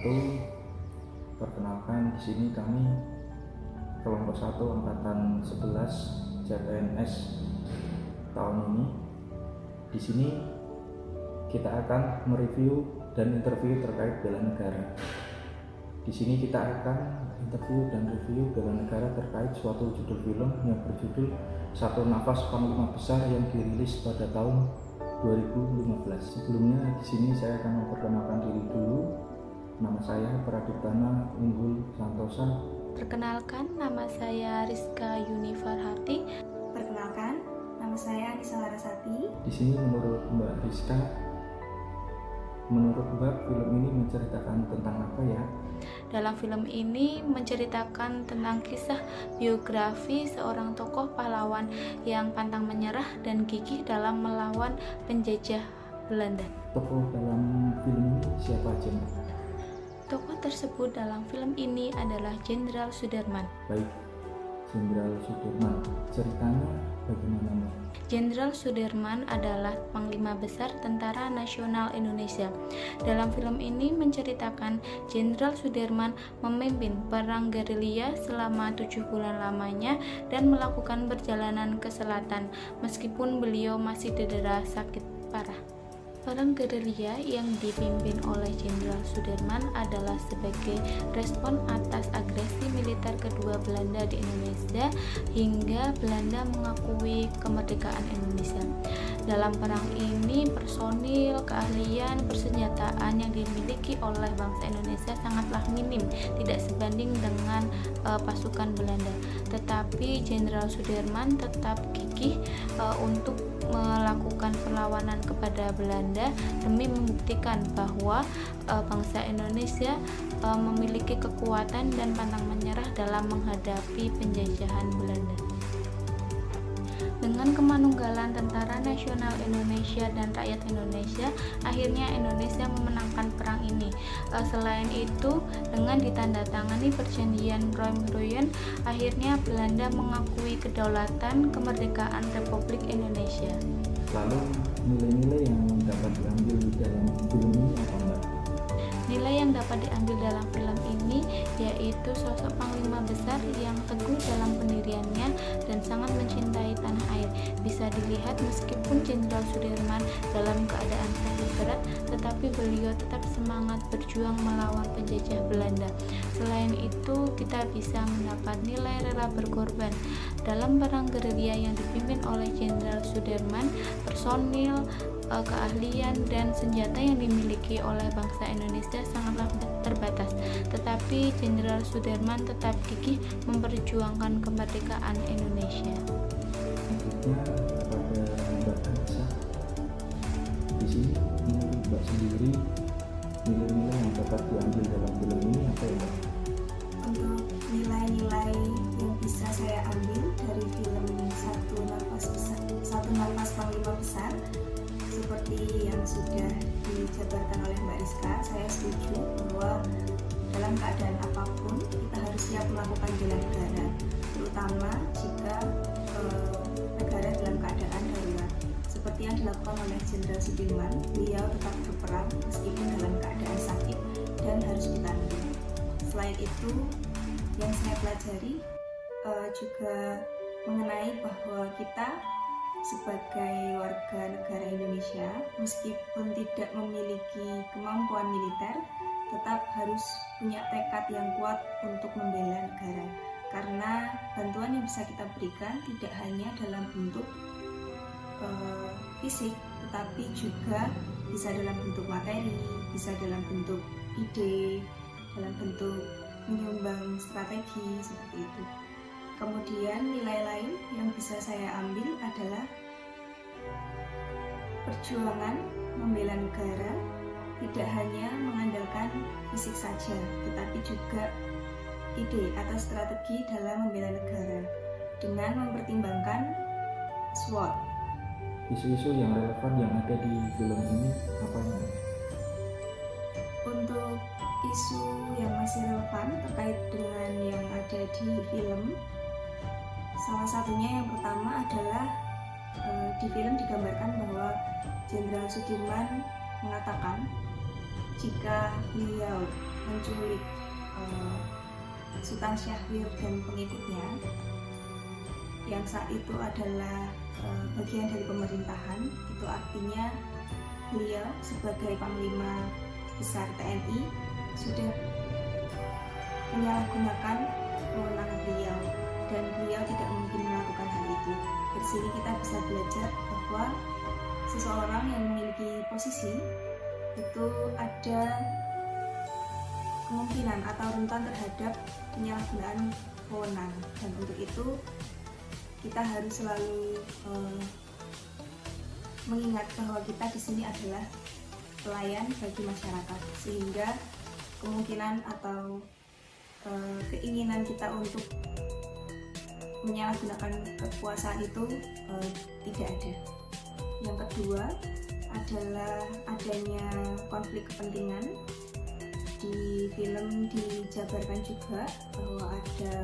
wabarakatuh. Perkenalkan, di sini kami kelompok 1 angkatan 11 CPNS tahun ini. Di sini kita akan mereview dan interview terkait bela negara. Di sini kita akan interview dan review bela negara terkait suatu judul film yang berjudul Satu Nafas Panglima Besar yang dirilis pada tahun 2015. Sebelumnya di sini saya akan memperkenalkan diri dulu. Nama saya Pradiptana Unggul Santosa. Perkenalkan, nama saya Rizka Yunifarhati. Perkenalkan, nama saya Anissa Larasati. Di sini menurut Mbak Rizka, menurut Mbak film ini menceritakan tentang apa ya? Dalam film ini menceritakan tentang kisah biografi seorang tokoh pahlawan yang pantang menyerah dan gigih dalam melawan penjajah Belanda. Tokoh dalam film ini siapa aja, Mbak? Tokoh tersebut dalam film ini adalah Jenderal Sudirman. Baik, Jenderal Sudirman. Ceritanya bagaimana, Mbak? Jenderal Sudirman adalah Panglima Besar Tentara Nasional Indonesia. Dalam film ini menceritakan Jenderal Sudirman memimpin perang gerilya selama 7 bulan lamanya dan melakukan perjalanan ke selatan meskipun beliau masih cedera sakit parah. Perang gerilya yang dipimpin oleh Jenderal Sudirman adalah sebagai respon atas agresi militer kedua Belanda di Indonesia hingga Belanda mengakui kemerdekaan Indonesia. Dalam perang ini, personil, keahlian, persenjataan yang dimiliki oleh bangsa Indonesia sangatlah minim, tidak sebanding dengan pasukan Belanda. Tetapi Jenderal Sudirman tetap gigih untuk melakukan perlawanan kepada Belanda demi membuktikan bahwa bangsa Indonesia memiliki kekuatan dan pantang menyerah dalam menghadapi penjajahan Belanda. Dengan kemanunggalan Tentara Nasional Indonesia dan rakyat Indonesia, akhirnya Indonesia memenangkan perang ini. Selain itu, dengan ditandatangani perjanjian Roem-Royen, akhirnya Belanda mengakui kedaulatan kemerdekaan Republik Indonesia. Lalu nilai-nilai yang dapat diambil dalam film ini apa, Mbak? Nilai yang dapat diambil dalam film ini yaitu sosok Panglima Besar yang teguh dalam pendiriannya dan sangat mencintai tanah air. Bisa dilihat meskipun Jenderal Sudirman dalam keadaan sakit berat, tetapi beliau tetap semangat berjuang melawan penjajah Belanda. Selain itu, kita bisa mendapat nilai rela berkorban. Dalam perang gerilya yang dipimpin oleh Jenderal Sudirman, personil, keahlian dan senjata yang dimiliki oleh bangsa Indonesia sangatlah terbatas, tetapi Jenderal Sudirman tetap gigih memperjuangkan kemerdekaan Indonesia. Selanjutnya kepada Mbak Anissa. Di sini menurut Mbak sendiri nilai-nilai yang dapat diambil dalam film ini apa ya, Mbak? Untuk nilai-nilai yang bisa saya ambil dari film Satu Nafas Panglima Besar, seperti yang sudah dijabarkan oleh Mbak Rizka, saya setuju bahwa dalam keadaan apapun kita harus siap melakukan bela negara, terutama jika negara dalam keadaan darurat. Seperti yang dilakukan oleh Jenderal Sudirman, beliau tetap berperang meskipun dalam keadaan sakit dan harus ditanggung. Selain itu, yang saya pelajari juga mengenai bahwa kita sebagai warga negara Indonesia, meskipun tidak memiliki kemampuan militer, tetap harus punya tekad yang kuat untuk membela negara. Karena bantuan yang bisa kita berikan tidak hanya dalam bentuk fisik, tetapi juga bisa dalam bentuk materi, bisa dalam bentuk ide, dalam bentuk menyumbang strategi, seperti itu. Kemudian nilai lain yang bisa saya ambil adalah perjuangan membela negara tidak hanya mengandalkan fisik saja, tetapi juga ide atau strategi dalam membela negara dengan mempertimbangkan SWOT. Isu-isu yang relevan yang ada di film ini apa ya? Untuk isu yang masih relevan terkait dengan yang ada di film, salah satunya yang pertama adalah di film digambarkan bahwa Jenderal Sudirman mengatakan jika beliau menculik Sultan Syahrir dan pengikutnya yang saat itu adalah bagian dari pemerintahan. Itu artinya beliau sebagai Panglima Besar TNI sudah menyalahgunakan wewenang beliau, dan beliau tidak mungkin melakukan hal itu. Dari sini kita bisa belajar bahwa seseorang yang memiliki posisi itu ada kemungkinan atau rentan terhadap penyalahgunaan wewenang, dan untuk itu kita harus selalu mengingat bahwa kita di sini adalah pelayan bagi masyarakat, sehingga kemungkinan atau keinginan kita untuk menyalahgunakan kekuasaan itu tidak ada. Yang kedua adalah adanya konflik kepentingan. Di film dijabarkan juga bahwa ada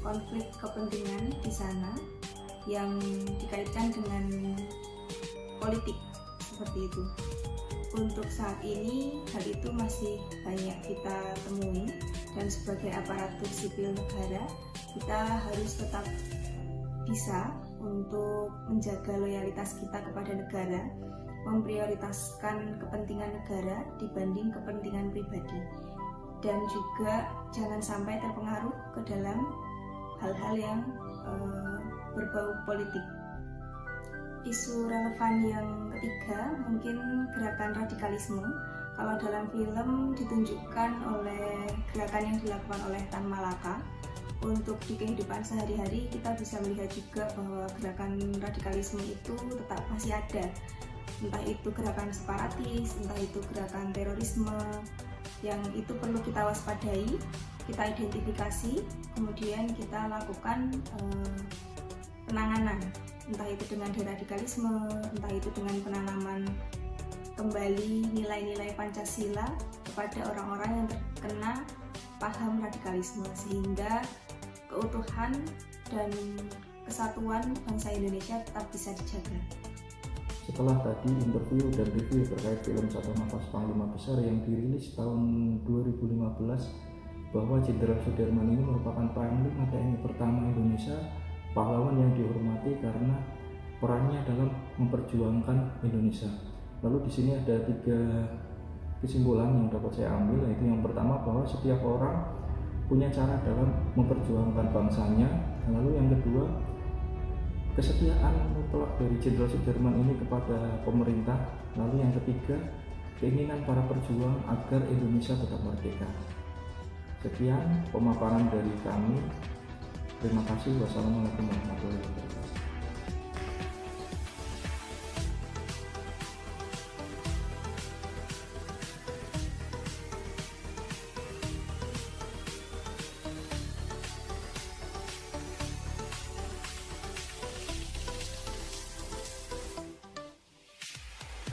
konflik kepentingan di sana yang dikaitkan dengan politik seperti itu. Untuk saat ini hal itu masih banyak kita temui, dan sebagai aparatur sipil negara kita harus tetap bisa untuk menjaga loyalitas kita kepada negara, memprioritaskan kepentingan negara dibanding kepentingan pribadi, dan juga jangan sampai terpengaruh ke dalam hal-hal yang berbau politik. Isu relevan yang ketiga mungkin gerakan radikalisme. Kalau dalam film ditunjukkan oleh gerakan yang dilakukan oleh Tan Malaka. Untuk di kehidupan sehari-hari kita bisa melihat juga bahwa gerakan radikalisme itu tetap masih ada. Entah itu gerakan separatis, entah itu gerakan terorisme, yang itu perlu kita waspadai, kita identifikasi, kemudian kita lakukan penanganan, entah itu dengan deradikalisme, entah itu dengan penanaman kembali nilai-nilai Pancasila kepada orang-orang yang terkena paham radikalisme, sehingga keutuhan dan kesatuan bangsa Indonesia tetap bisa dijaga. Setelah tadi interview dan review terkait film Satu Nafas Panglima Besar yang dirilis tahun 2015, bahwa Jenderal Sudirman ini merupakan Panglima TNI pertama Indonesia, pahlawan yang dihormati karena perannya dalam memperjuangkan Indonesia. Lalu di sini ada 3 kesimpulan yang dapat saya ambil, yaitu yang pertama bahwa setiap orang punya cara dalam memperjuangkan bangsanya. Lalu yang kedua, kesetiaan mutlak dari Jenderal Sudirman ini kepada pemerintah. Lalu yang ketiga, keinginan para perjuang agar Indonesia tetap merdeka. Sekian pemaparan dari kami. Terima kasih. Wassalamualaikum warahmatullahi wabarakatuh.